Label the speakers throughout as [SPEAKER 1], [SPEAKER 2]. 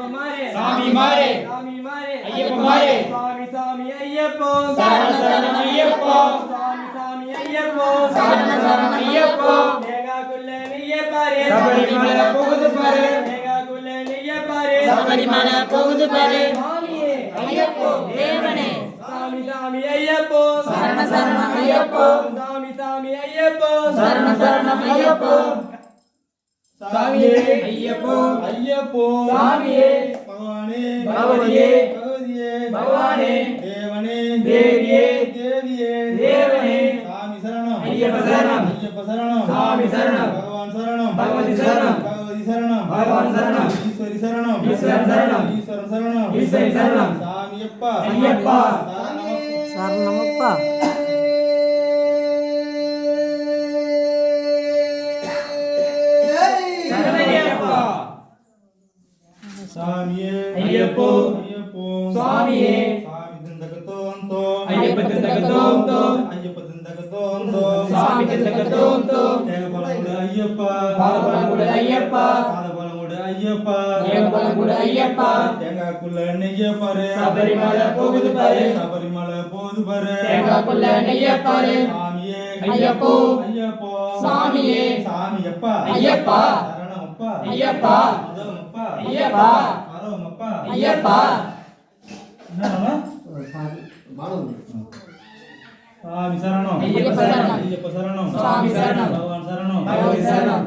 [SPEAKER 1] சாமி மாரே ஐயப்ப மாரே சாமி ஐயப்போ சரண ஐயப்போ சாமி ஐயப்போ சரண ஐயப்போ மேகாக்குள்ள நீயே பாரு சபரிமலை போகுது பாரு மேகாக்குள்ள நீயே பாரு சபரிமலை போகுது பாரு சாமியே ஐயப்போ தேவனே சாமி ஐயப்போ சரண ஐயப்போ சாமி ஐயப்போ சரண ஐயப்போ சாமியே ஐயப்போ சாமியே பகவானே பகவதியே பகவானே தேவனே தேவனே சாமி சரணம் ஐயப்ப சரணம் சாமி சரணம் பகவான் சரணம் பகவதி சரணம் பகவான் சரணம் ஈஸ்வரி சரணம் ஈஸ்வரன் சரணம் ஈஸ்வரி சரணம் சாமியப்பா ஐயப்பா சரணமப்பா சாமியே ஐயப்போ சாமியே சாமி திந்தகதோந்தோ ஐயப்ப திந்தகதோந்தோ சாமி திந்தகதோந்தோ தேவபலமுட ஐயப்பா பாதபலமுட ஐயப்பா தேவபலமுட ஐயப்பா தேங்காக்குள்ள நெய்ய பாரு சபரிமலை போகுது பாரு தேங்காக்குள்ள நெய்ய பாரு சாமியே ஐயப்போ சாமியே சாமியப்பா ஐயப்பா சரணமப்பா ஐயப்பா ஐயப்பா பரமப்பா ஐயப்பா என்னடா சாமி சரணம் ஐயப்ப சரணம் சாமி சரணம் பகவான் சரணம் பகவதி சரணம்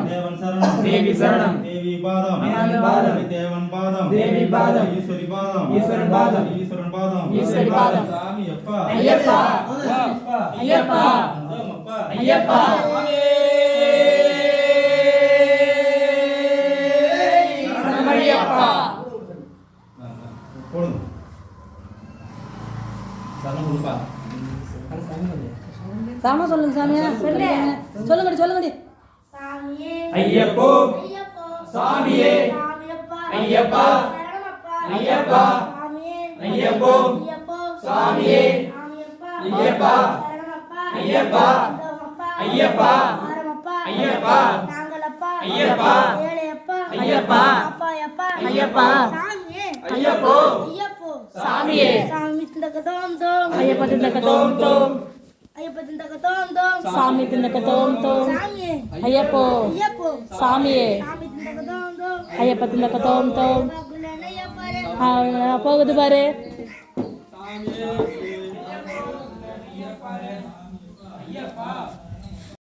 [SPEAKER 1] தேவன் சரணம் தேவி சரணம் தேவி பாதம் தேவன் பாதம் தேவி பாதம் ஈஸ்வரன் பாதம் சாமி அப்பா ஐயப்பா ஐயப்பா ஐயப்பா
[SPEAKER 2] சாமா சொல்லுங்க சாமியா சொல்லுங்க
[SPEAKER 1] ஐயப்போ சாமியே ஐயப்பா ஐயப்பா ஐயப்போ சாமியே ஐயப்பா ஐயப்பா ஐயப்பா ஐயப்பா ஐயப்பா ஐயப்பா ஐயப்பா ஐயப்போ சாமியே ஐயப்ப திந்தகதோம் சாமி திந்தகதோம் ஐயப்போ சாமியே ஐயப்ப திந்தகதோம் போகுது பாரு